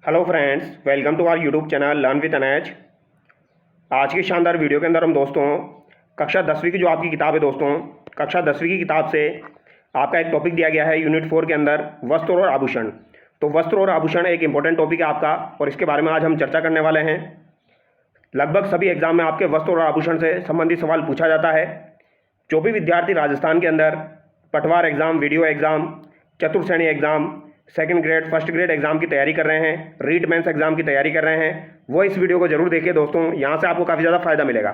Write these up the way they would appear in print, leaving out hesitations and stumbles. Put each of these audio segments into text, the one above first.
Hello friends, welcome to our YouTube channel learn with अनैज। आज की शानदार वीडियो के अंदर हम दोस्तों कक्षा 10वीं की जो आपकी किताब है दोस्तों, कक्षा 10वीं की किताब से आपका एक टॉपिक दिया गया है यूनिट 4 के अंदर, वस्त्र और आभूषण। तो वस्त्र और आभूषण एक इंपॉर्टेंट टॉपिक है आपका और इसके बारे में आज हम चर्चा करने वाले हैं। लगभग सभी एग्जाम में आपके वस्त्र और आभूषण से संबंधित सवाल पूछा जाता है। जो भी विद्यार्थी राजस्थान के अंदर पटवार एग्ज़ाम, वीडियो एग्ज़ाम, चतुर्श्रेणी exam, second grade, first grade exam की तैयारी कर रहे हैं, रीट मेंस एग्जाम की तैयारी कर रहे हैं, वो इस वीडियो को जरूर देखिए दोस्तों। यहाँ से आपको काफ़ी ज़्यादा फायदा मिलेगा।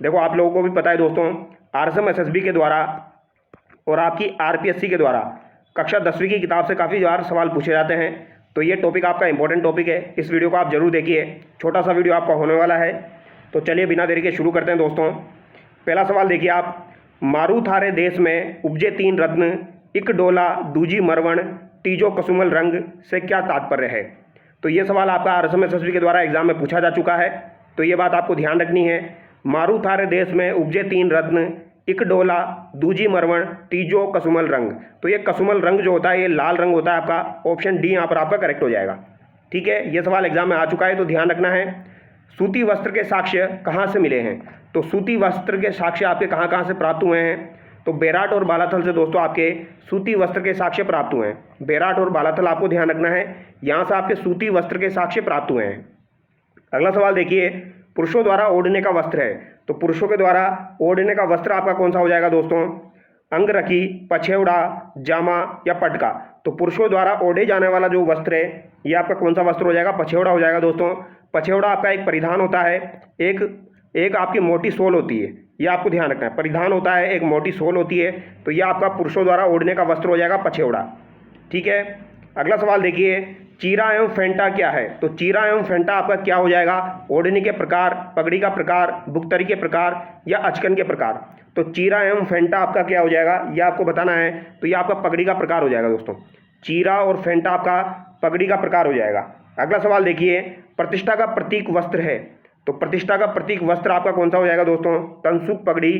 देखो, आप लोगों को भी पता है दोस्तों, आरएसएम एसएसबी के द्वारा और आपकी आरपीएससी के द्वारा कक्षा 10वीं की किताब से काफ़ी बार सवाल पूछे जाते हैं। तो ये टॉपिक आपका इंपॉर्टेंट टॉपिक है, इस वीडियो को आप जरूर देखिए। छोटा सा वीडियो आपका होने वाला है। तो चलिए बिना देरी के शुरू करते हैं दोस्तों। पहला सवाल देखिए आप, मारू थारे देश में उपजे तीन रत्न, इक डोला दूजी मरवण, तीजो कसुमल रंग से क्या तात्पर्य है। तो ये सवाल आपका आरएसएम एसएसबी के द्वारा एग्जाम में पूछा जा चुका है। तो ये बात आपको ध्यान रखनी है। मारू थारे देश में उपजे तीन रत्न, इक डोला दूजी मरवण, तीजो कसुमल रंग। तो ये कसुमल रंग जो होता है ये लाल रंग होता है आपका। ऑप्शन डी यहाँ पर आपका करेक्ट हो जाएगा। ठीक है, ये सवाल एग्जाम में आ चुका है, तो ध्यान रखना है। सूती वस्त्र के साक्ष्य कहाँ से मिले हैं। तो सूती वस्त्र के साक्ष्य आपके कहाँ कहाँ से प्राप्त हुए हैं। तो बेराट और बालाथल से दोस्तों आपके सूती वस्त्र के साक्ष्य प्राप्त हुए हैं। बेराट और बालाथल आपको ध्यान रखना है, यहाँ से आपके सूती वस्त्र के साक्ष्य प्राप्त हुए हैं। अगला सवाल देखिए, पुरुषों द्वारा ओढ़ने का वस्त्र है। तो पुरुषों के द्वारा ओढ़ने का वस्त्र आपका कौन सा हो जाएगा दोस्तों। अंगरखी, पछेवड़ा, जामा या पटका। तो पुरुषों द्वारा ओढ़े जाने वाला जो वस्त्र है ये आपका कौन सा वस्त्र हो जाएगा, पछेवड़ा हो जाएगा दोस्तों। पछेवड़ा आपका एक परिधान होता है, एक आपकी मोटी सोल होती है, ये आपको ध्यान रखना है। परिधान होता है, एक मोटी सोल होती है, तो ये आपका पुरुषों द्वारा ओढ़ने का वस्त्र हो जाएगा पछेवड़ा। ठीक है, अगला सवाल देखिए, चीरा एवं फेंटा क्या है। तो चीरा एवं फेंटा आपका क्या हो जाएगा, ओढ़ने के प्रकार, पगड़ी का प्रकार, बुकतरी के प्रकार या अचकन के प्रकार। तो चीरा एवं फेंटा आपका क्या हो जाएगा, ये आपको बताना है। तो ये आपका पगड़ी का प्रकार हो जाएगा दोस्तों। चीरा और फेंटा आपका पगड़ी का प्रकार हो जाएगा। अगला सवाल देखिए, प्रतिष्ठा का प्रतीक वस्त्र है। तो प्रतिष्ठा का प्रतीक वस्त्र आपका कौन सा हो जाएगा दोस्तों, तनसुक, पगड़ी,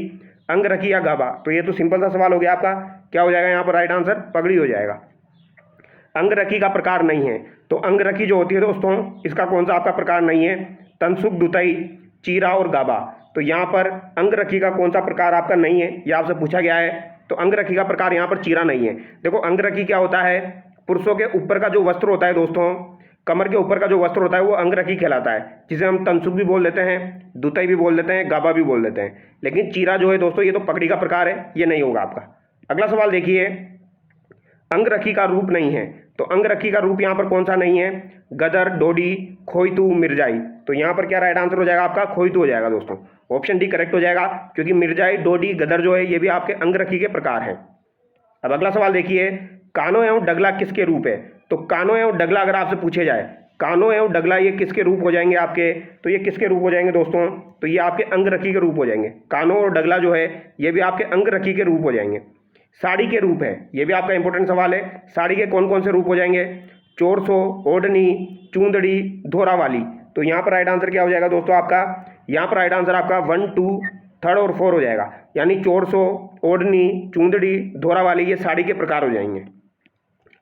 अंगरखी या गाबा। तो ये तो सिंपल सा सवाल हो गया आपका, क्या हो जाएगा यहाँ पर राइट आंसर, पगड़ी हो जाएगा। अंगरखी का प्रकार नहीं है। तो अंगरखी जो होती है दोस्तों, इसका कौन सा आपका प्रकार नहीं है, तनसुक, दुतई, चीरा और गाबा। तो यहाँ पर अंगरखी का कौन सा प्रकार आपका नहीं है, ये आपसे पूछा गया है। तो अंगरखी का प्रकार यहाँ पर चीरा नहीं है। देखो, अंगरखी क्या होता है, पुरुषों के ऊपर का जो वस्त्र होता है दोस्तों, कमर के ऊपर का जो वस्त्र होता है वो अंगरखी कहलाता है, जिसे हम तनसुक भी बोल देते हैं, दुतई भी बोल देते हैं, गाबा भी बोल देते हैं। लेकिन चीरा जो है दोस्तों ये तो पगड़ी का प्रकार है, ये नहीं होगा आपका। अगला सवाल देखिए, अंगरखी का रूप नहीं है। तो अंगरखी का रूप यहाँ पर कौन सा नहीं है, गदर, डोडी, खोईतू, मिर्जाई। तो यहाँ पर क्या राइट आंसर हो जाएगा आपका, खोईतू हो जाएगा दोस्तों। ऑप्शन डी करेक्ट हो जाएगा, क्योंकि मिर्जाई, डोडी, गदर जो है ये भी आपके अंगरखी के प्रकार हैं। अब अगला सवाल देखिए, कानो एवं डगला किसके रूप है। तो कानो एवं डगला अगर आपसे पूछे जाए, कानो एवं डगला ये किसके रूप हो जाएंगे आपके, तो ये किसके रूप हो जाएंगे दोस्तों, तो ये आपके अंगरखी के रूप हो जाएंगे। कानो और डगला जो है ये भी आपके अंगरखी के रूप हो जाएंगे। साड़ी के रूप है, ये भी आपका इंपॉर्टेंट सवाल है। साड़ी के कौन कौन से रूप हो जाएंगे, चोरसो, ओढ़नी, चूंदड़ी, धोरा वाली। तो यहाँ पर राइट आंसर क्या हो जाएगा दोस्तों आपका, यहाँ पर राइट आंसर आपका 1, 2, 3 और 4 हो जाएगा। यानी चोरसो, ओढ़नी, चूंदड़ी, धोरा वाली ये साड़ी के प्रकार हो जाएंगे।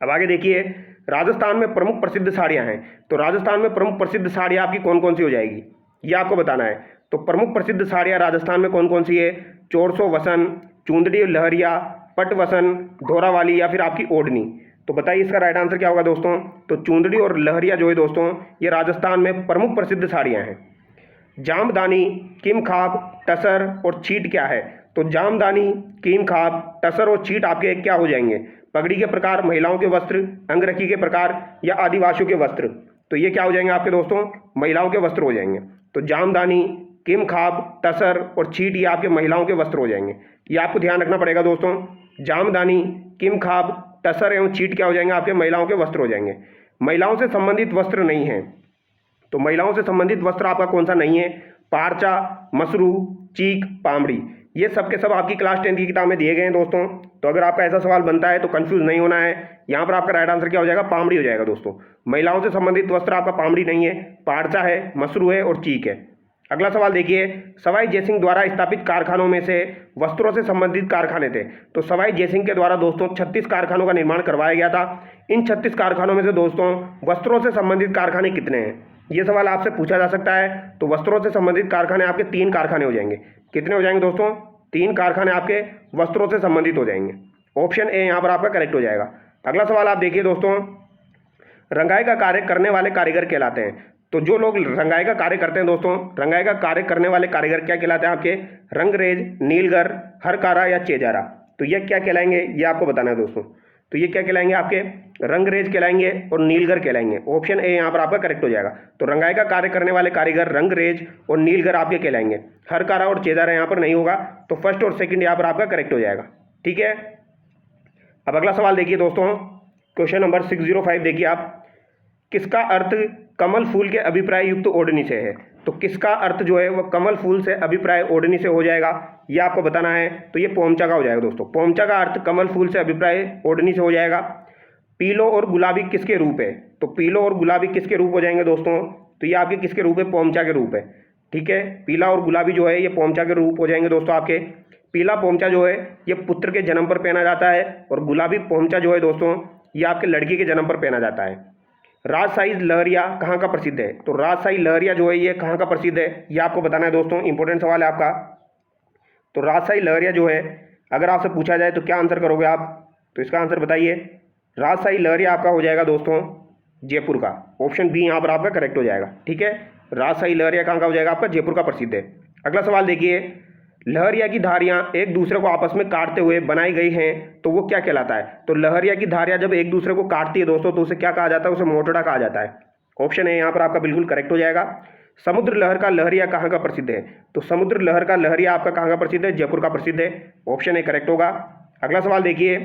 अब आगे देखिए, राजस्थान में प्रमुख प्रसिद्ध साड़ियाँ हैं। तो राजस्थान में प्रमुख प्रसिद्ध साड़ियाँ आपकी कौन कौन सी हो जाएगी, ये आपको बताना है। तो प्रमुख प्रसिद्ध साड़ियाँ राजस्थान में कौन कौन सी है, चोरसो वसन, चूंदड़ी लहरिया, पट वसन, धोरा वाली या फिर आपकी ओढ़नी। तो बताइए इसका राइट आंसर क्या होगा दोस्तों। तो चूंदड़ी और लहरिया जो है दोस्तों ये राजस्थान में प्रमुख प्रसिद्ध साड़ियाँ हैं। जामदानी, किमखाब, टसर और छीट क्या है। तो जामदानी, किमखाब, टसर और छीट आपके क्या हो जाएंगे, पगड़ी के प्रकार, महिलाओं के वस्त्र, अंगरखी के प्रकार या आदिवासियों के वस्त्र। तो ये क्या हो जाएंगे आपके दोस्तों, महिलाओं के वस्त्र हो जाएंगे। तो जामदानी, किमखाब, टसर और छीट ये आपके महिलाओं के वस्त्र हो जाएंगे। ये आपको ध्यान रखना पड़ेगा दोस्तों। जामदानी, किमखाब, टसर एवं छीट क्या हो जाएंगे आपके महिलाओं के वस्त्र हो जाएंगे। महिलाओं से संबंधित वस्त्र नहीं है। तो महिलाओं से संबंधित वस्त्र आपका कौन सा नहीं है, पारचा, मसरू, चीक, पामड़ी। ये सब के सब आपकी क्लास 10 की किताब में दिए गए हैं दोस्तों। तो अगर आपका ऐसा सवाल बनता है तो कंफ्यूज नहीं होना है। यहाँ पर आपका राइट आंसर क्या हो जाएगा, पामड़ी हो जाएगा दोस्तों। महिलाओं से संबंधित वस्त्र आपका पामड़ी नहीं है, पारचा है, मसरू है और चीक है। अगला सवाल देखिए, सवाई जयसिंह द्वारा स्थापित कारखानों में से वस्त्रों से संबंधित कारखाने थे। तो सवाई जयसिंह के द्वारा दोस्तों 36 कारखानों का निर्माण करवाया गया था। इन 36 कारखानों में से दोस्तों वस्त्रों से संबंधित कारखाने कितने हैं, ये सवाल आपसे पूछा जा सकता है। तो वस्त्रों से संबंधित कारखाने आपके 3 कारखाने हो जाएंगे। कितने हो जाएंगे दोस्तों? 3 कारखाने आपके वस्त्रों से संबंधित हो जाएंगे। ऑप्शन ए यहाँ पर आपका करेक्ट हो जाएगा। अगला सवाल आप देखिए दोस्तों, रंगाई का कार्य करने वाले कारीगर कहलाते हैं। तो जो लोग रंगाई का कार्य करते हैं दोस्तों, रंगाई का कार्य करने वाले कारीगर क्या कहलाते हैं आपके? रंगरेज, नीलगर, हरकारा या चेजारा। तो ये क्या कहलाएंगे, ये आपको बताना है दोस्तों। तो ये क्या कहलाएंगे आपके? रंगरेज कहलाएंगे और नीलगर कहलाएंगे। ऑप्शन ए यहाँ पर आपका करेक्ट हो जाएगा। तो रंगाई का कार्य करने वाले कारीगर रंगरेज और नीलगर आपके कहलाएंगे। हरकारा और चेजारा यहाँ पर नहीं होगा। तो फर्स्ट और सेकंड यहाँ पर आपका करेक्ट हो जाएगा। ठीक है, अब अगला सवाल देखिए दोस्तों, क्वेश्चन नंबर 605 देखिए आप, किसका अर्थ कमल फूल के अभिप्राय युक्त ओढ़नी से है। तो किसका अर्थ जो है वह कमल फूल से अभिप्राय ओढ़नी से हो जाएगा, ये आपको बताना है। तो ये पोमचा का हो जाएगा दोस्तों। पोमचा का अर्थ कमल फूल से अभिप्राय ओढ़नी से हो जाएगा। पीलो और गुलाबी किसके रूप है? तो पीलो और गुलाबी किसके रूप हो जाएंगे दोस्तों? तो ये आपके किसके रूप है? पोमचा के रूप है। ठीक है, पीला और गुलाबी जो है ये पोमचा के रूप हो जाएंगे दोस्तों आपके। पीला पोमचा जो है ये पुत्र के जन्म पर पहना जाता है और गुलाबी पोमचा जो है दोस्तों ये आपके लड़की के जन्म पर पहना जाता है। राजशाही लहरिया कहाँ का प्रसिद्ध है? तो राजशाही लहरिया जो है ये कहाँ का प्रसिद्ध है, ये आपको बताना है दोस्तों। इंपॉर्टेंट सवाल है आपका। तो राजशाही लहरिया जो है अगर आपसे पूछा जाए तो क्या आंसर करोगे आप? तो इसका आंसर बताइए। राजशाही लहरिया आपका हो जाएगा दोस्तों जयपुर का। ऑप्शन बी यहाँ पर आपका करेक्ट हो जाएगा। ठीक है, राजशाही लहरिया कहाँ का हो जाएगा आपका? जयपुर का प्रसिद्ध है। अगला सवाल देखिए, लहरिया की धारियां एक दूसरे को आपस में काटते हुए बनाई गई हैं तो वो क्या कहलाता है? तो लहरिया की धारियां जब एक दूसरे को काटती है दोस्तों तो उसे क्या कहा जाता है? उसे मोटड़ा कहा जाता है। ऑप्शन है यहाँ पर आपका बिल्कुल करेक्ट हो जाएगा। समुद्र लहर का लहरिया कहाँ का प्रसिद्ध है? तो समुद्र लहर का लहरिया आपका कहाँ का प्रसिद्ध है? जयपुर का प्रसिद्ध है। ऑप्शन ए करेक्ट होगा। अगला सवाल देखिए,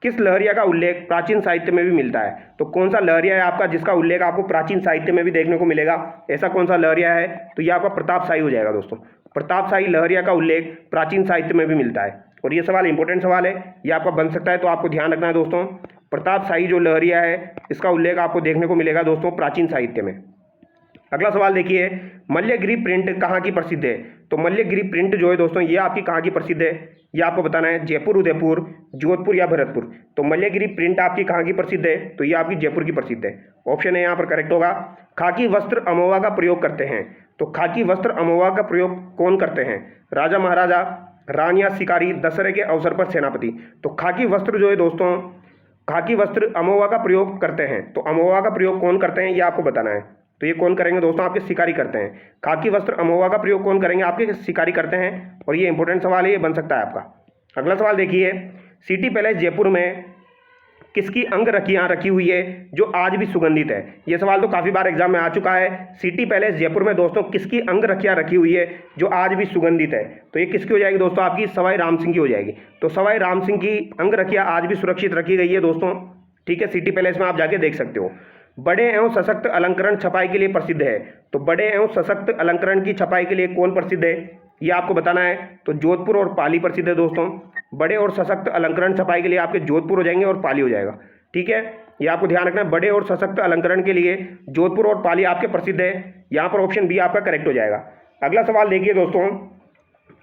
किस लहरिया का उल्लेख प्राचीन साहित्य में भी मिलता है? तो कौन सा लहरिया है आपका जिसका उल्लेख आपको प्राचीन साहित्य में भी देखने को मिलेगा? ऐसा कौन सा लहरिया है? तो ये आपका प्रतापशाही हो जाएगा दोस्तों। प्रतापशाही लहरिया का उल्लेख प्राचीन साहित्य में भी मिलता है और ये सवाल इंपॉर्टेंट सवाल है, ये आपका बन सकता है। तो आपको ध्यान रखना है दोस्तों, प्रतापशाही जो लहरिया है इसका उल्लेख आपको देखने को मिलेगा दोस्तों प्राचीन साहित्य में। अगला सवाल देखिए, मल्यगिरी प्रिंट कहाँ की प्रसिद्ध है? तो मल्यगिरी प्रिंट जो है दोस्तों ये आपकी कहाँ की प्रसिद्ध है, ये आपको बताना है। जयपुर, उदयपुर, जोधपुर या भरतपुर। तो मल्यगिरी प्रिंट आपकी कहाँ की प्रसिद्ध है? तो ये आपकी जयपुर की प्रसिद्ध है। ऑप्शन है यहाँ पर करेक्ट होगा। खाकी वस्त्र अमोवा का प्रयोग करते हैं। तो खाकी वस्त्र अमोवा का प्रयोग कौन करते हैं? राजा महाराजा, रानियां, शिकारी, दशहरे के अवसर पर सेनापति। तो खाकी वस्त्र जो है दोस्तों, खाकी वस्त्र अमोवा का प्रयोग करते हैं। तो अमोवा का प्रयोग कौन करते हैं ये आपको बताना है। तो ये कौन करेंगे दोस्तों? आपके शिकारी करते हैं। खाकी वस्त्र अमोवा का प्रयोग कौन करेंगे? आपके शिकारी करते हैं और ये इंपॉर्टेंट सवाल है, ये बन सकता है आपका। अगला सवाल देखिए, सिटी पैलेस जयपुर में किसकी अंगरखियां रखी हुई है जो आज भी सुगंधित है? ये सवाल तो काफ़ी बार एग्जाम में आ चुका है। सिटी पैलेस जयपुर में दोस्तों किसकी अंगरखियां रखी हुई है जो आज भी सुगंधित है? तो ये किसकी हो जाएगी दोस्तों? आपकी सवाई राम सिंह की हो जाएगी। तो सवाई राम सिंह की अंगरखियां आज भी सुरक्षित रखी गई है दोस्तों। ठीक है, सिटी पैलेस में आप जाके देख सकते हो। बड़े एवं सशक्त अलंकरण छपाई के लिए प्रसिद्ध है। तो बड़े एवं सशक्त अलंकरण की छपाई के लिए कौन प्रसिद्ध है ये आपको बताना है। तो जोधपुर और पाली प्रसिद्ध है दोस्तों। बड़े और सशक्त अलंकरण छपाई के लिए आपके जोधपुर हो जाएंगे और पाली हो जाएगा। ठीक है, ये आपको ध्यान रखना है। बड़े और सशक्त अलंकरण के लिए जोधपुर और पाली आपके प्रसिद्ध है। यहाँ पर ऑप्शन बी आपका करेक्ट हो जाएगा। अगला सवाल देखिए दोस्तों,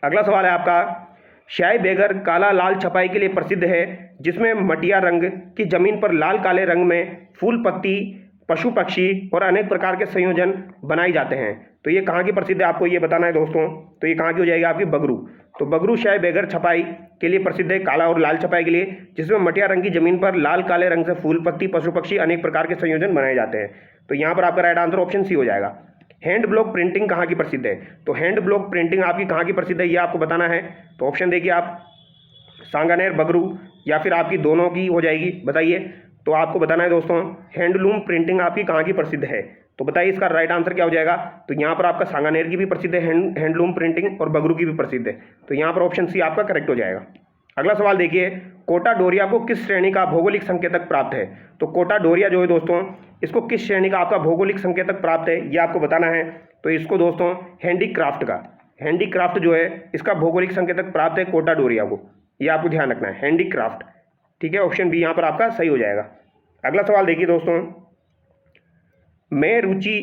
अगला सवाल है आपका, शाही बेगर काला लाल छपाई के लिए प्रसिद्ध है जिसमें मटिया रंग की जमीन पर लाल काले रंग में फूल, पत्ती, पशु, पक्षी और अनेक प्रकार के संयोजन बनाए जाते हैं। तो ये कहाँ की प्रसिद्ध है आपको ये बताना है दोस्तों। तो ये कहाँ की हो जाएगी? आपकी बगरू। तो बगरू शाही बेगर छपाई के लिए प्रसिद्ध है, काला और लाल छपाई के लिए, जिसमें मटिया रंग की जमीन पर लाल काले रंग से फूल, पत्ती, पशु, पक्षी, अनेक प्रकार के संयोजन बनाए जाते हैं। तो यहाँ पर आपका राइट आंसर ऑप्शन सी हो जाएगा। हैंड ब्लॉक प्रिंटिंग कहाँ की प्रसिद्ध है? तो हैंड ब्लॉक प्रिंटिंग आपकी कहाँ की प्रसिद्ध है ये आपको बताना है। तो ऑप्शन देखिए आप, सांगानेर, बगरू या फिर आपकी दोनों की हो जाएगी, बताइए। तो आपको बताना है दोस्तों हैंडलूम प्रिंटिंग आपकी कहाँ की प्रसिद्ध है। तो बताइए इसका राइट आंसर क्या हो जाएगा। तो यहाँ पर आपका सांगानेर की भी प्रसिद्ध है हैंडलूम प्रिंटिंग और बगरू की भी प्रसिद्ध है। तो यहाँ पर ऑप्शन सी आपका करेक्ट हो जाएगा। अगला सवाल देखिए, कोटा डोरिया को किस श्रेणी का भौगोलिक संकेतक प्राप्त है? तो कोटा डोरिया जो है दोस्तों इसको किस श्रेणी का आपका भौगोलिक संकेतक प्राप्त है ये आपको बताना है। तो इसको दोस्तों हैंडीक्राफ्ट का, हैंडीक्राफ्ट जो है इसका भौगोलिक संकेतक प्राप्त है कोटा डोरिया को, ये आपको ध्यान रखना है, हैंडीक्राफ्ट। ठीक है, ऑप्शन बी यहाँ पर आपका सही हो जाएगा। अगला सवाल देखिए दोस्तों, मैं रुचि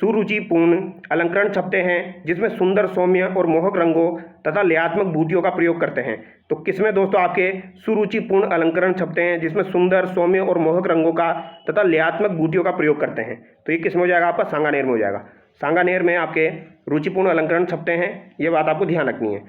सुरुचिपूर्ण अलंकरण छपते हैं जिसमें सुंदर सौम्य और मोहक रंगों तथा लयात्मक बूटियों का प्रयोग करते हैं। तो किसमें दोस्तों आपके सुरुचिपूर्ण अलंकरण छपते हैं जिसमें सुंदर सौम्य और मोहक रंगों का तथा लयात्मक बूटियों का प्रयोग करते हैं। तो ये किसमें हो जाएगा आपका सांगानेर में हो जाएगा। सांगानेर में आपके रुचिपूर्ण अलंकरण छपते हैं, ये बात आपको ध्यान रखनी है।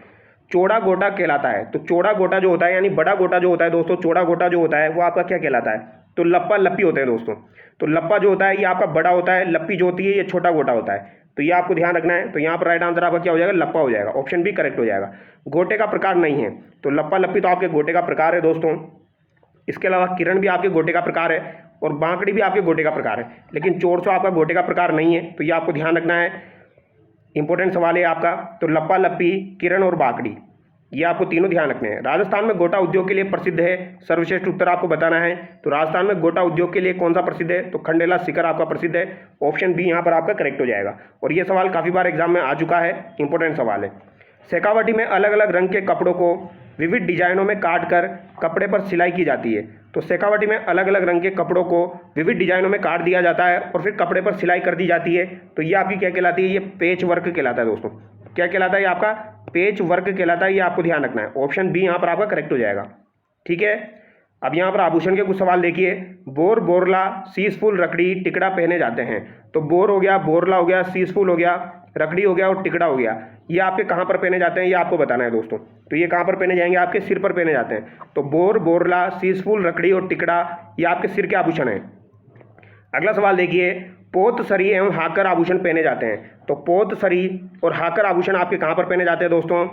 चौड़ा गोटा कहलाता है। तो चौड़ा गोटा जो होता है यानी बड़ा गोटा जो होता है दोस्तों, चौड़ा गोटा जो होता है वो आपका क्या कहलाता है, तो लप्पा लप्पी होते हैं दोस्तों। तो लप्पा जो होता है ये आपका बड़ा होता है, लप्पी जो होती है ये छोटा गोटा होता है। तो ये आपको ध्यान रखना है। तो यहाँ पर राइट आंसर आपका क्या हो जाएगा, लप्पा हो जाएगा। ऑप्शन बी करेक्ट हो जाएगा। गोटे का प्रकार नहीं है, तो लप्पा लप्पी तो आपके गोटे का प्रकार है दोस्तों। इसके अलावा किरण भी आपके गोटे का प्रकार है और बांकड़ी भी आपके गोटे का प्रकार है, लेकिन चोरसो आपका गोटे का प्रकार नहीं है। तो ये आपको ध्यान रखना है, इंपॉर्टेंट सवाल है आपका। तो लप्पा लप्पी, किरण और बांकड़ी, ये आपको तीनों ध्यान रखने हैं। राजस्थान में गोटा उद्योग के लिए प्रसिद्ध है, सर्वश्रेष्ठ उत्तर आपको बताना है। तो राजस्थान में गोटा उद्योग के लिए कौन सा प्रसिद्ध है, तो खंडेला शिखर आपका प्रसिद्ध है। ऑप्शन बी यहाँ पर आपका करेक्ट हो जाएगा। और ये सवाल काफ़ी बार एग्जाम में आ चुका है, इंपॉर्टेंट सवाल है। शेखावटी में अलग अलग रंग के कपड़ों को विविध डिजाइनों में काट कर कपड़े पर सिलाई की जाती है। तो शेखावटी में अलग अलग रंग के कपड़ों को विविध डिजाइनों में काट दिया जाता है और फिर कपड़े पर सिलाई कर दी जाती है। तो ये आपकी क्या कहलाती है, ये पेच वर्क कहलाता है दोस्तों। क्या कहलाता है ये आपका, पेच वर्क कहलाता है। ये आपको ध्यान रखना है। ऑप्शन बी यहाँ पर आपका करेक्ट हो जाएगा। ठीक है, अब यहाँ पर आभूषण के कुछ सवाल देखिए। बोर, बोरला, शीशफूल, रकड़ी, टिकड़ा पहने जाते हैं। तो बोर हो गया, बोरला हो गया, शीशफूल हो गया, रकड़ी हो गया और टिकड़ा हो गया। ये आपके कहाँ पर पहने जाते हैं ये आपको बताना है दोस्तों। तो ये कहाँ पर पहने जाएंगे, आपके सिर पर पहने जाते हैं। तो बोर, बोरला, शीशफूल, रकड़ी और टिकड़ा ये आपके सिर के आभूषण हैं। अगला सवाल देखिए, पोत, सरी एवं हाकर आभूषण पहने जाते हैं। तो पोत, सरी और हाकर आभूषण आपके कहाँ पर पहने जाते हैं दोस्तों,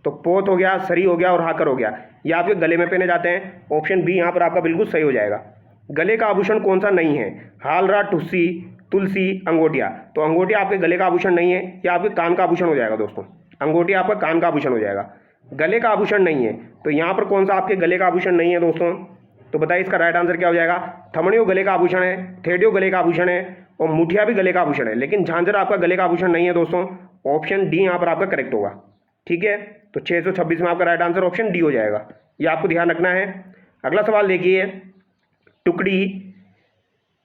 तो पोत हो गया, सरी हो गया और हाकर हो गया, ये आपके गले में पहने जाते हैं। ऑप्शन बी यहाँ पर आपका बिल्कुल सही हो जाएगा। गले का आभूषण कौन सा नहीं है, हालरा, टुस्सी, तुलसी, अंगोटिया। तो अंगोटिया आपके गले का आभूषण नहीं है, यह आपके कान का आभूषण हो जाएगा दोस्तों। अंगोटिया आपका कान का आभूषण हो जाएगा, गले का आभूषण नहीं है। तो यहाँ पर कौन सा आपके गले का आभूषण नहीं है दोस्तों, तो बताइए इसका राइट आंसर क्या हो जाएगा। थमड़ियों गले का आभूषण है, थेडियो गले का आभूषण है और मुठिया भी गले का आभूषण है, लेकिन झांझर आपका गले का आभूषण नहीं है दोस्तों। ऑप्शन डी यहाँ पर आपका करेक्ट होगा। ठीक है, तो 626 में आपका राइट आंसर ऑप्शन डी हो जाएगा। ये आपको ध्यान रखना है। अगला सवाल देखिए, टुकड़ी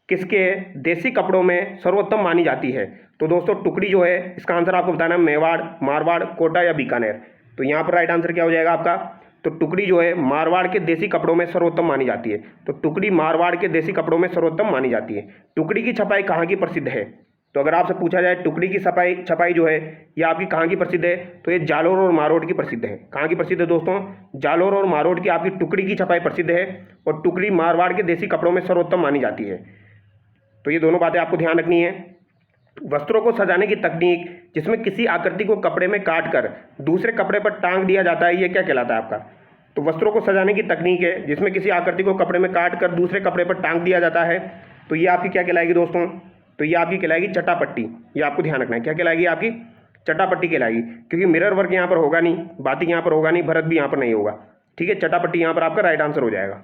किसके देसी कपड़ों में सर्वोत्तम मानी जाती है। तो दोस्तों टुकड़ी जो है इसका आंसर आपको बताना है मेवाड़, मारवाड़, कोटा या बीकानेर। तो यहाँ पर राइट आंसर क्या हो जाएगा आपका, तो टुकड़ी जो है मारवाड़ के देसी कपड़ों में सर्वोत्तम मानी जाती है। तो टुकड़ी मारवाड़ के देसी कपड़ों में सर्वोत्तम मानी जाती है। टुकड़ी की छपाई कहाँ की प्रसिद्ध है, तो अगर आपसे पूछा जाए टुकड़ी की छपाई जो है ये आपकी कहाँ की प्रसिद्ध है, तो ये जालोर और मारोट की प्रसिद्ध है। कहाँ की प्रसिद्ध है दोस्तों, जालोर और मारोट की आपकी टुकड़ी की छपाई प्रसिद्ध है और टुकड़ी मारवाड़ के देसी कपड़ों में सर्वोत्तम मानी जाती है। तो ये दोनों बातें आपको ध्यान रखनी है। वस्त्रों को सजाने की तकनीक जिसमें किसी आकृति को कपड़े में काट कर दूसरे कपड़े पर टांग दिया जाता है, ये क्या कहलाता है आपका, तो वस्त्रों को सजाने की तकनीक है जिसमें किसी आकृति को कपड़े में काट कर दूसरे कपड़े पर टांग दिया जाता है। तो ये आपकी क्या कहलाएगी दोस्तों, तो ये आपकी कहलाएगी चटापट्टी। ये आपको ध्यान रखना है, क्या कहलाएगी आपकी, चटापट्टी कहलाएगी। क्योंकि मिरर वर्क यहाँ पर होगा नहीं, बातिक यहाँ पर होगा नहीं, भरत भी यहाँ पर नहीं होगा। ठीक है, चटापट्टी यहाँ पर आपका राइट आंसर हो जाएगा।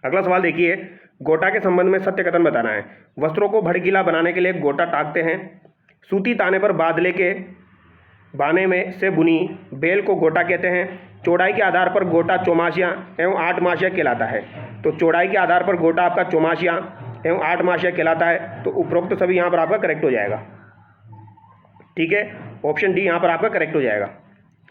अगला सवाल देखिए, गोटा के संबंध में सत्य कथन बताना है। वस्त्रों को भड़कीला बनाने के लिए गोटा टाकते हैं। सूती ताने पर बादले के बाने में से बुनी बेल को गोटा कहते हैं। चौड़ाई के आधार पर गोटा चौमासिया एवं 8 मासिया कहलाता है। तो चौड़ाई के आधार पर गोटा आपका चौमासिया एवं 8 मासिया कहलाता है। तो उपरोक्त सभी यहाँ पर आपका करेक्ट हो जाएगा। ठीक है, ऑप्शन डी यहाँ पर आपका करेक्ट हो जाएगा।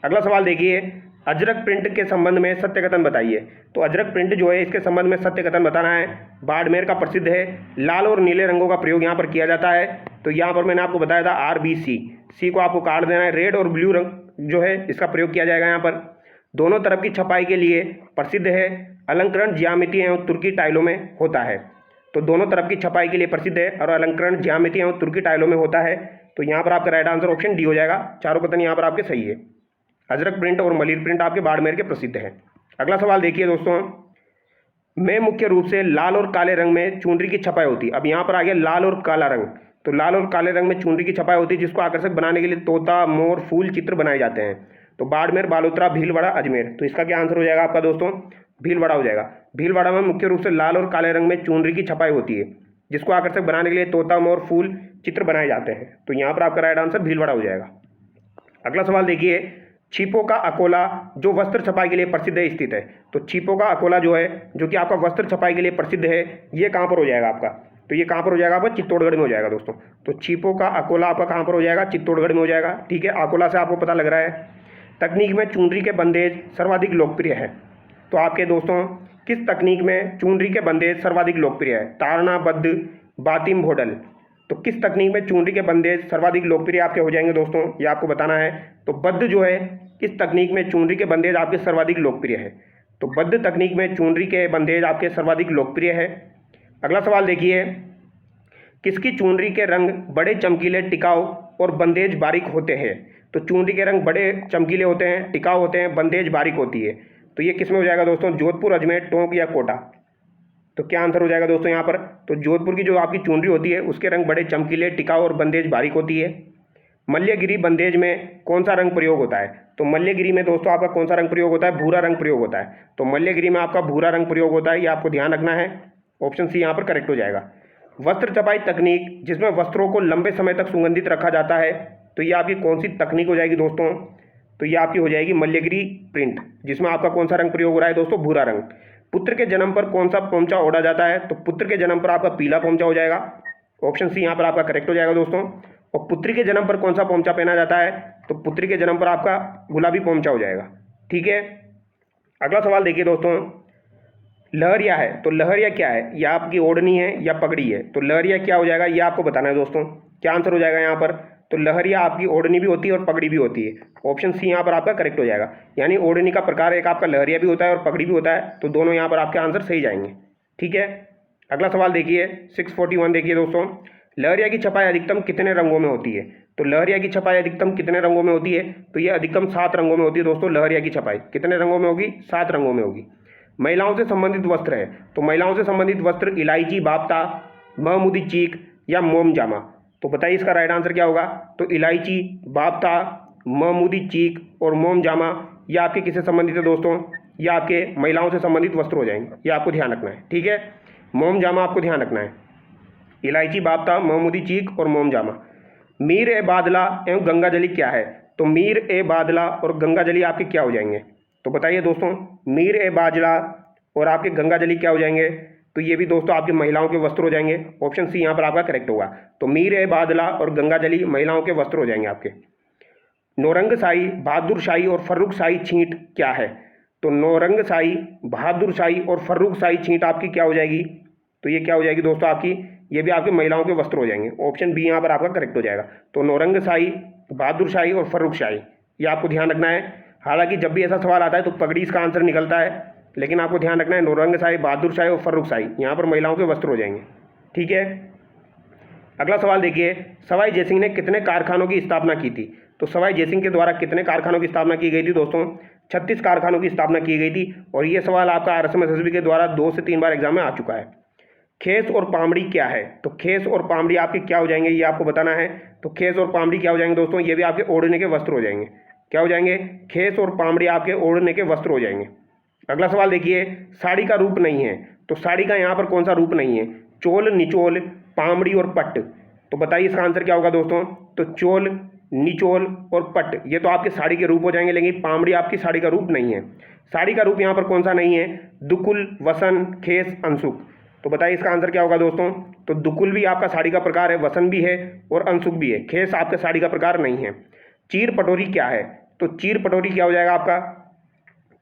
अगला सवाल देखिए, अजरक प्रिंट के संबंध में सत्य कथन बताइए। तो अजरक प्रिंट जो है इसके संबंध में सत्य कथन बताना है। बाड़मेर का प्रसिद्ध है, लाल और नीले रंगों का प्रयोग यहाँ पर किया जाता है। तो यहाँ पर मैंने आपको बताया था RBC, सी को आपको काट देना है। रेड और ब्लू रंग जो है इसका प्रयोग किया जाएगा यहाँ पर। दोनों तरफ की छपाई के लिए प्रसिद्ध है। अलंकरण ज्यामिति एवं तुर्की टाइलों में होता है। तो दोनों तरफ की छपाई के लिए प्रसिद्ध है और अलंकरण ज्यामिति एवं तुर्की टाइलों में होता है। तो यहाँ पर आपका राइट आंसर ऑप्शन डी हो जाएगा। चारों कथन यहाँ पर आपके सही है। अजरक प्रिंट और मलिर प्रिंट आपके बाड़मेर के प्रसिद्ध हैं। अगला सवाल देखिए दोस्तों, में मुख्य रूप से लाल और काले रंग में चुनरी की छपाई होती है। अब यहाँ पर आ गया लाल और काला रंग। तो लाल और काले रंग में चुनरी की छपाई होती है जिसको आकर्षक बनाने के लिए तोता, मोर, फूल चित्र बनाए जाते हैं। तो बाड़मेर, बालोतरा, भीलवाड़ा, अजमेर। तो इसका क्या आंसर हो जाएगा आपका दोस्तों, भीलवाड़ा हो जाएगा। भीलवाड़ा में मुख्य रूप से लाल और काले रंग में चुनरी की छपाई होती है जिसको आकर्षक बनाने के लिए तोता, मोर, फूल चित्र बनाए जाते हैं। तो यहाँ पर आपका राइट आंसर भीलवाड़ा हो जाएगा। अगला सवाल देखिए, छिपो का अकोला जो वस्त्र छपाई के लिए प्रसिद्ध है स्थित है। तो छिपो का अकोला जो है जो कि आपका वस्त्र छपाई के लिए प्रसिद्ध है, ये कहाँ पर हो जाएगा आपका, तो ये कहाँ पर हो जाएगा आपका, चित्तौड़गढ़ में हो जाएगा दोस्तों। तो छिपो का अकोला आपका कहाँ पर हो जाएगा, चित्तौड़गढ़ में हो जाएगा। ठीक है, अकोला से आपको पता लग रहा है। तकनीक में चुनरी के बंदेज सर्वाधिक लोकप्रिय है। तो आपके दोस्तों किस तकनीक में चुनरी के बंदेज सर्वाधिक लोकप्रिय है, ताड़ना, बद्ध, बातिम, भोडल। तो किस तकनीक में चुनरी के बंदेज सर्वाधिक लोकप्रिय आपके हो जाएंगे दोस्तों, ये आपको बताना है। तो बद्ध जो है, किस तकनीक में चुनरी के बंदेज आपके सर्वाधिक लोकप्रिय है, तो बद्ध तकनीक में चुनरी के बंदेज आपके सर्वाधिक लोकप्रिय है। अगला सवाल देखिए, किसकी चुनरी के रंग बड़े चमकीले, टिकाऊ और बंदेज बारीक होते हैं। तो चुनरी के रंग बड़े चमकीले होते हैं, टिकाऊ होते हैं, बंदेज बारीक होती है। तो ये किस में हो जाएगा दोस्तों, जोधपुर, अजमेर, टोंक या कोटा। तो क्या आंसर हो जाएगा दोस्तों यहाँ पर, तो जोधपुर की जो आपकी चुनरी होती है उसके रंग बड़े चमकीले, टिकाऊ और बंदेज बारीक होती है। मल्यगिरी बंदेज में कौन सा रंग प्रयोग होता है, तो मल्यगिरी में दोस्तों आपका कौन सा रंग प्रयोग होता है, भूरा रंग प्रयोग होता है। तो मल्यगिरी में आपका भूरा रंग प्रयोग होता है, ये आपको ध्यान रखना है। ऑप्शन सी यहाँ पर करेक्ट हो जाएगा। वस्त्र छपाई तकनीक जिसमें वस्त्रों को लंबे समय तक सुगंधित रखा जाता है, तो ये आपकी कौन सी तकनीक हो जाएगी दोस्तों, तो ये आपकी हो जाएगी मल्यगिरी प्रिंट, जिसमें आपका कौन सा रंग प्रयोग हो रहा है दोस्तों, भूरा रंग। पुत्र के जन्म पर कौन सा पोंचा ओढ़ा जाता है, तो पुत्र के जन्म पर आपका पीला पोंचा हो जाएगा। ऑप्शन सी यहाँ पर आपका करेक्ट हो जाएगा दोस्तों। और पुत्री के जन्म पर कौन सा पोंचा पहना जाता है, तो पुत्री के जन्म पर आपका गुलाबी पोंचा हो जाएगा। ठीक है, अगला सवाल देखिए दोस्तों, लहरिया है, तो लहरिया क्या है, या आपकी ओढ़नी है या पगड़ी है। तो लहरिया क्या हो जाएगा, ये आपको बताना है दोस्तों। क्या आंसर हो जाएगा यहाँ पर, तो लहरिया आपकी ओढ़नी भी होती है और पगड़ी भी होती है। ऑप्शन सी यहाँ पर आपका करेक्ट हो जाएगा। यानी ओढ़नी का प्रकार एक आपका लहरिया भी होता है और पगड़ी भी होता है, तो दोनों यहाँ पर आपके आंसर सही जाएंगे। ठीक है, अगला सवाल देखिए 641 देखिए दोस्तों, लहरिया की छपाई अधिकतम कितने रंगों में होती है। तो लहरिया की छपाई अधिकतम कितने रंगों में होती है, तो ये अधिकतम 7 रंगों में होती है दोस्तों। लहरिया की छपाई कितने रंगों में होगी, 7 रंगों में होगी। महिलाओं से संबंधित वस्त्र है, तो महिलाओं से संबंधित वस्त्र इलायची, बाप्ता, महमूदी चीक या मोम जामा। तो बताइए इसका राइट आंसर क्या होगा, तो इलायची, बाप्ता, महमूदी चीक और मोम जामा, ये आपके किससे संबंधित है दोस्तों, ये आपके महिलाओं से संबंधित वस्त्र हो जाएंगे, ये आपको ध्यान रखना है। ठीक है, मोम जामा आपको ध्यान रखना है, इलायची, बाप्ता, महमूदी चीक और मोम जामा। मीर ए बादला एवं गंगाजली क्या है, तो मीर ए बादला और गंगाजली आपके क्या हो जाएंगे, तो बताइए दोस्तों, मीर ए बादला और आपके गंगाजली क्या हो जाएंगे, तो ये भी दोस्तों आपकी महिलाओं के वस्त्र हो जाएंगे। ऑप्शन सी यहाँ पर आपका करेक्ट होगा। तो मीर ए बादला और गंगाजली महिलाओं के वस्त्र हो जाएंगे आपके। नौरंगशाही, बहादुरशाही और फर्रुखशाही छींट क्या है, तो नौरंगशाही, बहादुरशाही और फर्रुखशाही छींट आपकी क्या हो जाएगी, तो ये क्या हो जाएगी दोस्तों आपकी, ये भी आपके महिलाओं के वस्त्र हो जाएंगे। ऑप्शन बी यहाँ पर आपका करेक्ट हो जाएगा। तो नौरंगशाही, बहादुरशाही और फर्रुखशाही, ये आपको ध्यान रखना है। हालांकि जब भी ऐसा सवाल आता है तो पगड़ी इसका आंसर निकलता है, लेकिन आपको ध्यान रखना है नौरंगशाही, बहादुरशाही और फर्रुखशाही यहाँ पर महिलाओं के वस्त्र हो जाएंगे। ठीक है, अगला सवाल देखिए, सवाई जयसिंह ने कितने कारखानों की स्थापना की थी। तो सवाई जयसिंह के द्वारा कितने कारखानों की स्थापना की गई थी दोस्तों, 36 कारखानों की स्थापना की गई थी। और ये सवाल आपका RSM के द्वारा 2 से 3 बार एग्जाम में आ चुका है। खेस और पामड़ी क्या है, तो खेस और पामड़ी आपके क्या हो जाएंगे, ये आपको बताना है। तो खेस और पामड़ी क्या हो जाएंगे दोस्तों, ये भी आपके ओढ़ने के वस्त्र हो जाएंगे। क्या हो जाएंगे, खेस और पामड़ी आपके ओढ़ने के वस्त्र हो जाएंगे। अगला सवाल देखिए, साड़ी का रूप नहीं है, तो साड़ी का यहाँ पर कौन सा रूप नहीं है, चोल, निचोल, पामड़ी और पट्ट। तो बताइए इसका आंसर क्या होगा दोस्तों, तो चोल, निचोल और पट्ट ये तो आपके साड़ी के रूप हो जाएंगे, लेकिन पामड़ी आपकी साड़ी का रूप नहीं है। साड़ी का रूप यहाँ पर कौन सा नहीं है, दुकुल, वसन, खेस, अंशुक। तो बताइए इसका आंसर क्या होगा दोस्तों, तो दुकुल भी आपका साड़ी का प्रकार है, वसन भी है और अंशुक भी है, खेस आपका साड़ी का प्रकार नहीं है। चीर पटोरी क्या है, तो चीर पटोरी क्या हो जाएगा आपका,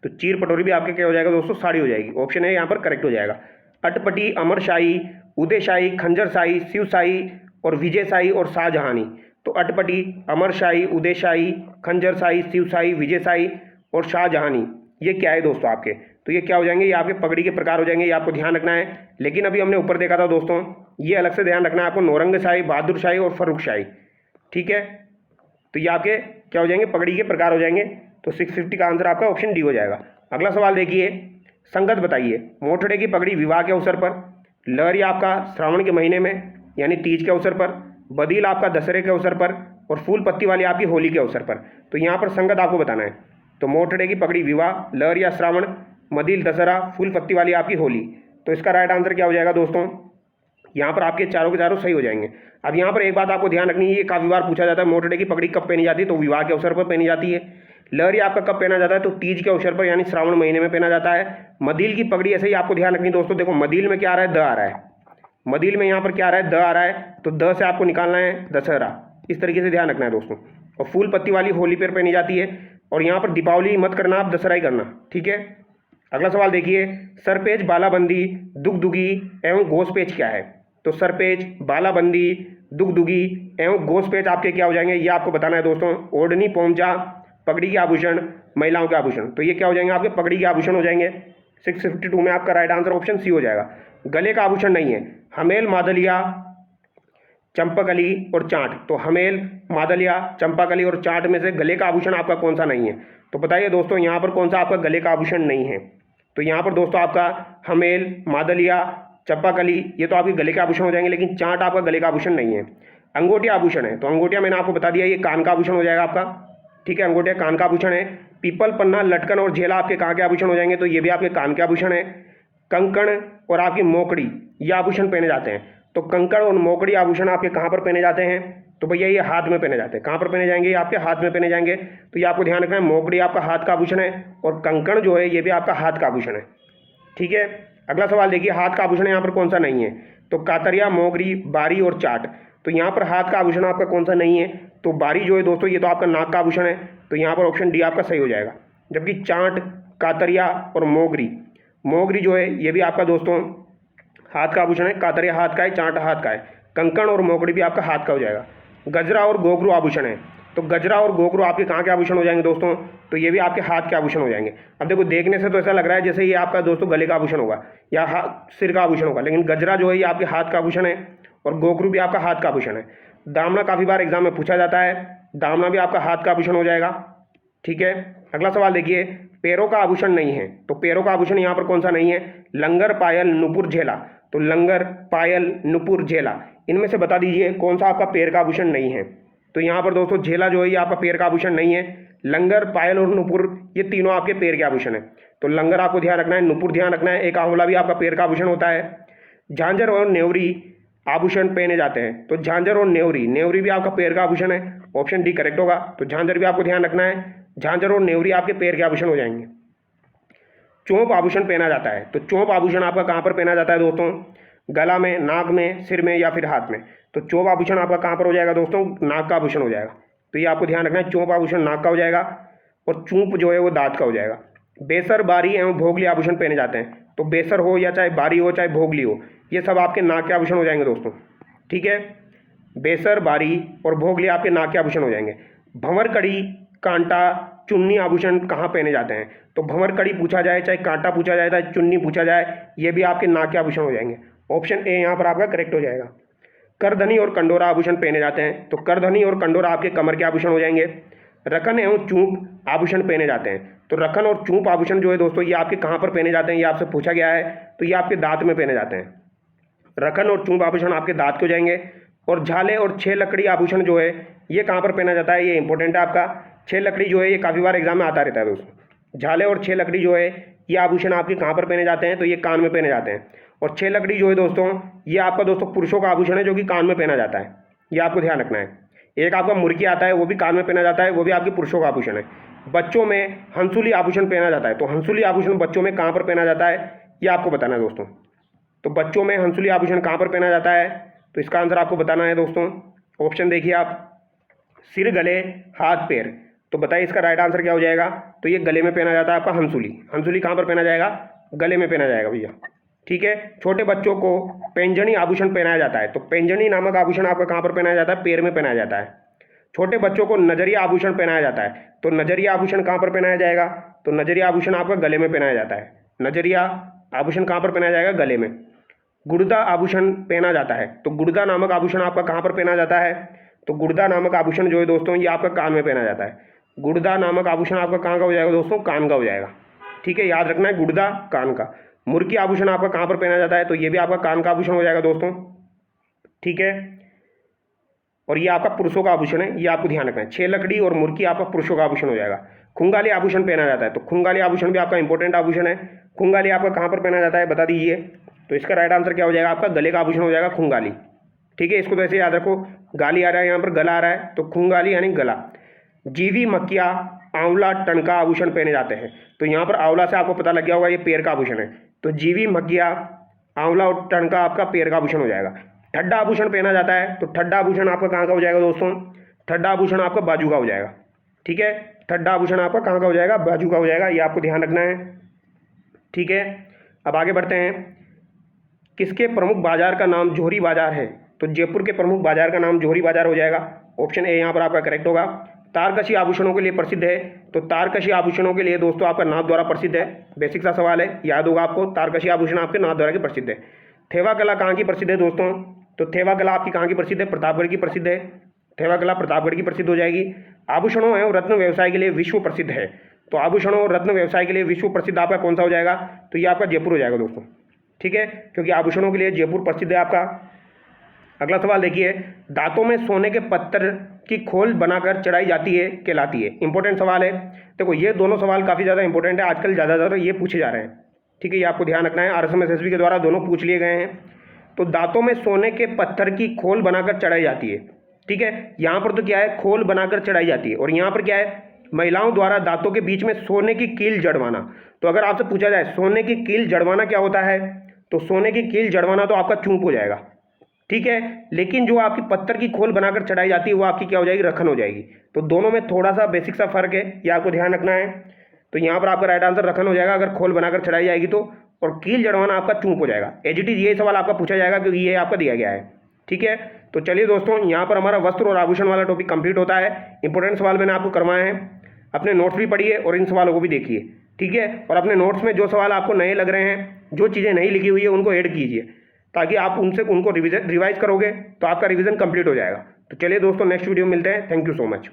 तो चीर पटोरी भी आपके क्या हो जाएगा दोस्तों, साड़ी हो जाएगी। ऑप्शन है यहाँ पर करेक्ट हो जाएगा। अटपटी, अमरशाही, उदयशाही, खंजरशाही, शिवशाही और विजयशाही और शाहजहानी। तो अटपटी, अमरशाही, उदयशाही, खंजरशाही, शिवशाही, विजयशाही और शाहजहानी ये क्या है दोस्तों आपके, तो ये क्या हो जाएंगे, ये आपके पगड़ी के प्रकार हो जाएंगे, ये आपको ध्यान रखना है। लेकिन अभी हमने ऊपर देखा था दोस्तों, ये अलग से ध्यान रखना है आपको, नौरंगशाही, बहादुरशाही और फर्रुखशाही। ठीक है, तो ये आपके क्या हो जाएंगे, पगड़ी के प्रकार हो जाएंगे। तो 650 का आंसर आपका ऑप्शन डी हो जाएगा। अगला सवाल देखिए, संगत बताइए, मोठड़े की पगड़ी विवाह के अवसर पर, लहरिया आपका श्रावण के महीने में यानी तीज के अवसर पर, बदील आपका दशहरे के अवसर पर और फूल पत्ती वाली आपकी होली के अवसर पर। तो यहाँ पर संगत आपको बताना है। तो मोठड़े की पगड़ी विवाह, लहरिया श्रावण, मदील दशहरा, फूल पत्ती वाली आपकी होली। तो इसका राइट आंसर क्या हो जाएगा दोस्तों, यहाँ पर आपके चारों के चारों सही हो जाएंगे। अब यहाँ पर एक बात आपको ध्यान रखनी है, ये काफ़ी बार पूछा जाता है, मोठड़े की पगड़ी कब पहनी जाती है, तो विवाह के अवसर पर पहनी जाती है। लहरिया आपका कब पहना जाता है, तो तीज के अवसर पर यानी श्रावण महीने में पहना जाता है। मदील की पगड़ी ऐसे ही आपको ध्यान रखनी दोस्तों, देखो मदील में क्या आ रहा है, द आ रहा है, मदिल में यहाँ पर क्या आ रहा है, द आ रहा है, तो द से आपको निकालना है दशहरा। इस तरीके से ध्यान रखना है दोस्तों। और फूल पत्ती वाली होली पर पहनी जाती है, और यहाँ पर दीपावली मत करना, आप दशहरा ही करना, ठीक है। अगला सवाल देखिए, सरपेच, बालाबंदी, दुगदुगी एवं घोसपेच क्या है? तो सरपेच, बालाबंदी, दुगदुगी एवं घोसपेच आपके क्या हो जाएंगे, ये आपको बताना है दोस्तों। ओढ़नी, पोंचा, पगड़ी के आभूषण, महिलाओं के आभूषण, तो ये क्या हो जाएंगे आपके, पगड़ी के आभूषण हो जाएंगे। 652 में आपका राइट आंसर ऑप्शन सी हो जाएगा। गले का आभूषण नहीं है, हमेल, मादलिया, चंपाकली और चांट। तो हमेल, मादलिया, चंपाकली और चांट में से गले का आभूषण आपका कौन सा नहीं है? तो बताइए दोस्तों यहाँ पर कौन सा आपका गले का आभूषण नहीं है? तो यहाँ पर दोस्तों आपका हमेल, मादलिया, चंपाकली ये तो आपके गले के आभूषण हो जाएंगे, लेकिन चांट आपका गले का आभूषण नहीं है। अंगूठिया आभूषण है, तो अंगूठिया मैंने आपको बता दिया ये कान का आभूषण हो जाएगा आपका, ठीक है। अंगूठिया कान का आभूषण है। पीपल, पन्ना, लटकन और झेला आपके कहाँ के आभूषण हो जाएंगे? तो ये भी आपके कान के आभूषण है। कंकण और आपकी मोकड़ी ये आभूषण पहने जाते हैं। तो कंकड़ और मोकड़ी आभूषण आपके कहाँ पर पहने जाते हैं? तो भैया ये हाथ में पहने जाते हैं। कहाँ पर पहने जाएंगे? ये आपके हाथ में पहने जाएंगे। तो ये आपको ध्यान रखना है, मोकड़ी आपका हाथ का आभूषण है और कंकण जो है ये भी आपका हाथ का आभूषण है, ठीक है। अगला सवाल देखिए, हाथ का आभूषण यहाँ पर कौन सा नहीं है? तो कातरिया, मोगरी, बारी और चाट। तो यहाँ पर हाथ का आभूषण आपका कौन सा नहीं है? तो बारी जो है दोस्तों ये तो आपका नाक का आभूषण है, तो यहाँ पर ऑप्शन डी आपका सही हो जाएगा। जबकि चाट, कातरिया और मोगरी, मोगरी जो है ये भी आपका दोस्तों हाथ का आभूषण है। कातरिया हाथ का है, चांट हाथ का है। कंकण और मोगड़ी भी आपका हाथ का हो जाएगा। गजरा और गोगरू आभूषण है, तो गजरा और गोगरू आपके कहाँ के आभूषण हो जाएंगे दोस्तों? तो ये भी आपके हाथ के आभूषण हो जाएंगे। अब देखो देखने से तो ऐसा लग रहा है जैसे ये आपका दोस्तों गले का आभूषण होगा या सिर का आभूषण होगा, लेकिन गजरा जो है ये आपके हाथ का आभूषण है और गोगरू भी आपका हाथ का आभूषण है। दामना काफ़ी बार एग्जाम में पूछा जाता है, दामना भी आपका हाथ का आभूषण हो जाएगा, ठीक है। अगला सवाल देखिए, पैरों का आभूषण नहीं है, तो पैरों का आभूषण यहाँ पर कौन सा नहीं है? लंगर, पायल, नुपुर, झेला। तो लंगर, पायल, नुपुर, झेला इनमें से बता दीजिए कौन सा आपका पैर का आभूषण नहीं है? तो यहाँ पर दोस्तों झेला जो है ये आपका पैर का आभूषण नहीं है। लंगर, पायल और नुपुर ये तीनों आपके पैर के आभूषण है। तो लंगर आपको ध्यान रखना है, नुपुर ध्यान रखना है, एक आंवला भी आपका पैर का आभूषण होता है। झांझर और नेवरी आभूषण पहने जाते हैं, तो झांझर और नेवरी, नेवरी भी आपका पैर का आभूषण है, ऑप्शन डी करेक्ट होगा। तो झांझर भी आपको ध्यान रखना है, झांझर और नेवरी आपके पैर के आभूषण हो जाएंगे। चोंप आभूषण पहना जाता है, तो चोंप आभूषण आपका कहाँ पर पहना जाता है दोस्तों? गला में, नाक में, सिर में या फिर हाथ में। तो चोंप आभूषण आपका कहाँ पर हो जाएगा दोस्तों? नाक का आभूषण हो जाएगा। तो ये आपको ध्यान रखना है, चोंप आभूषण नाक का हो जाएगा और चूंप जो है वो दांत का हो जाएगा। बेसर, बारी एवं भोगली आभूषण पहने जाते हैं, तो बेसर हो या चाहे बारी हो चाहे भोगली हो ये सब आपके नाक के आभूषण हो जाएंगे दोस्तों, ठीक है। बेसर, बारी और भोगली आपके नाक के आभूषण हो जाएंगे। भंवर, कड़ी, कांटा, चुन्नी आभूषण कहाँ पहने जाते हैं? तो भंवर कड़ी पूछा जाए, चाहे कांटा पूछा जाए, चाहे चुन्नी पूछा जाए, ये भी आपके नाक के आभूषण हो जाएंगे। ऑप्शन ए यहाँ पर आपका करेक्ट हो जाएगा। करधनी और कंडोरा आभूषण पहने जाते हैं, तो करधनी और कंडोरा आपके कमर के आभूषण हो जाएंगे। रखन एवं चूंप आभूषण पहने जाते हैं, तो रखन और चूंप आभूषण जो है दोस्तों ये आपके कहाँ पर पहने जाते हैं, ये आपसे पूछा गया है, तो ये आपके दांत में पहने जाते हैं। रखन और चूंप आभूषण आपके दांत के हो जाएंगे। और झाले और छह लकड़ी आभूषण जो है ये कहाँ पर पहना जाता है? ये इंपॉर्टेंट है आपका। छह लकड़ी जो है ये काफ़ी बार एग्जाम में आता रहता है दोस्तों। झाले और छह लकड़ी जो है ये आभूषण आपके कहाँ पर पहने जाते हैं? तो ये कान में पहने जाते हैं। और छह लकड़ी जो है दोस्तों ये आपका दोस्तों पुरुषों का आभूषण है जो कि कान में पहना जाता है, ये आपको ध्यान रखना है। एक आपका मुर्की आता है वो भी कान में पहना जाता है, वो भी आपके पुरुषों का आभूषण है। बच्चों में हंसुली आभूषण पहना जाता है, तो हंसुली आभूषण बच्चों में कहाँ पर पहना जाता है ये आपको बताना है दोस्तों। तो बच्चों में हंसुली आभूषण कहाँ पर पहना जाता है? तो इसका आंसर आपको बताना है दोस्तों। ऑप्शन देखिए आप, सिर, गले, हाथ, पैर। तो बताइए इसका राइट आंसर क्या हो जाएगा? तो ये गले में पहना जाता है आपका हंसुली। हंसुली कहाँ पर पहना जाएगा? गले में पहना जाएगा भैया, ठीक है। छोटे बच्चों को पैंजनी आभूषण पहनाया जाता है, तो पैंजनी नामक आभूषण आपका कहाँ पर पहनाया जाता है? पैर में पहनाया जाता है। छोटे बच्चों को नजरिया आभूषण पहनाया जाता है, तो नजरिया आभूषण कहाँ पर पहनाया जाएगा? तो नजरिया आभूषण आपका गले में पहनाया जाता है। नजरिया आभूषण कहाँ पर पहनाया जाएगा? गले में। गुर्दा आभूषण पहना जाता है, तो गुर्दा नामक आभूषण आपका कहाँ पर पहना जाता है? तो गुर्दा नामक आभूषण जो है दोस्तों ये आपका कान में पहना जाता है। गुर्दा नामक आभूषण आपका कहाँ का हो जाएगा दोस्तों? कान का हो जाएगा, ठीक है, याद रखना है, गुर्दा कान का। मुर्की आभूषण आपका कहाँ पर पहना जाता है? तो ये भी आपका कान का आभूषण हो जाएगा दोस्तों, ठीक है। और ये आपका पुरुषों का आभूषण है, ये आपको ध्यान रखना है। छह लकड़ी और मुर्की आपका पुरुषों का आभूषण हो जाएगा। खुंगाली आभूषण पहना जाता है, तो खुंगाली आभूषण भी आपका इंपॉर्टेंट आभूषण है। खुंगाली आपका कहाँ पर पहना जाता है बता दीजिए? तो इसका राइट आंसर क्या हो जाएगा? आपका गले का आभूषण हो जाएगा खुंगाली, ठीक है। इसको तो ऐसे याद रखो, गाली आ रहा है यहाँ पर, गला आ रहा है, तो खुंगाली यानी गला। जीवी, मकिया, आंवला, टनका आभूषण पहने जाते हैं, तो यहाँ पर आंवला से आपको पता लग गया होगा ये पैर का आभूषण है। तो जीवी, मकिया, आंवला और टणका आपका पैर का आभूषण हो जाएगा। ठड्डा आभूषण पहना जाता है तो ठड्डा आभूषण आपका कहाँ का हो जाएगा दोस्तों? ठड्डा आभूषण आपका बाजू का हो जाएगा। ठीक है, ठड्डा आभूषण आपका कहाँ का हो जाएगा? बाजू का हो जाएगा। ये आपको ध्यान रखना है। ठीक है, अब आगे बढ़ते हैं। किसके प्रमुख बाजार का नाम जोहरी बाजार है? तो जयपुर के प्रमुख बाजार का नाम जोहरी बाजार हो जाएगा। ऑप्शन ए यहाँ पर आपका करेक्ट होगा। तारकशी आभूषणों के लिए प्रसिद्ध है तो तारकशी आभूषणों के लिए दोस्तों आपका नाथद्वारा प्रसिद्ध है। बेसिक सा सवाल है, याद होगा आपको। तारकशी आभूषण आपके नाथद्वारा के प्रसिद्ध है। थेवा कला कहाँ की प्रसिद्ध है दोस्तों? तो थेवा कला आपकी कहाँ की प्रसिद्ध है? प्रतापगढ़ की प्रसिद्ध है। थेवा कला प्रतापगढ़ की प्रसिद्ध हो जाएगी। आभूषणों एवं रत्न व्यवसाय के लिए विश्व प्रसिद्ध है तो आभूषणों और रत्न व्यवसाय के लिए विश्व प्रसिद्ध आपका कौन सा हो जाएगा? तो ये आपका जयपुर हो जाएगा दोस्तों। ठीक है, क्योंकि आभूषणों के लिए जयपुर प्रसिद्ध है आपका। अगला सवाल देखिए, दांतों में सोने के पत्थर की खोल बनाकर चढ़ाई जाती है कहलाती है। इंपॉर्टेंट सवाल है। देखो ये दोनों सवाल काफ़ी ज़्यादा इंपॉर्टेंट है, आजकल ज़्यादातर ये पूछे जा रहे हैं। ठीक है, ये आपको ध्यान रखना है। RSM-SSB के द्वारा दोनों पूछ लिए गए हैं। तो दांतों में सोने के पत्थर की खोल बनाकर चढ़ाई जाती है। ठीक है, यहाँ पर तो क्या है? खोल बनाकर चढ़ाई जाती है। और यहाँ पर क्या है? महिलाओं द्वारा दांतों के बीच में सोने की कील जड़वाना। तो अगर आपसे पूछा जाए सोने की कील जड़वाना क्या होता है, तो सोने की कील जड़वाना तो आपका चूंक हो जाएगा। ठीक है, लेकिन जो आपकी पत्थर की खोल बनाकर चढ़ाई जाती है वो आपकी क्या हो जाएगी? रखन हो जाएगी। तो दोनों में थोड़ा सा बेसिक सा फर्क है, ये आपको ध्यान रखना है। तो यहाँ पर आपका राइट आंसर रखन हो जाएगा अगर खोल बनाकर चढ़ाई जाएगी तो, और कील जड़वाना आपका चूंक हो जाएगा। एज इट इज ये सवाल आपका पूछा जाएगा क्योंकि ये आपका दिया गया है। ठीक है, तो चलिए दोस्तों, यहाँ पर हमारा वस्त्र और आभूषण वाला टॉपिक कंप्लीट होता है। इंपॉर्टेंट सवाल मैंने आपको करवाए हैं। अपने नोट्स भी पढ़िए और इन सवालों को भी देखिए। ठीक है, और अपने नोट्स में जो सवाल आपको नए लग रहे हैं, जो चीज़ें नहीं लिखी हुई है, उनको ऐड कीजिए ताकि आप उनको रिवाइज करोगे तो आपका रिवीजन कंप्लीट हो जाएगा। तो चलिए दोस्तों, नेक्स्ट वीडियो में मिलते हैं। Thank you so much.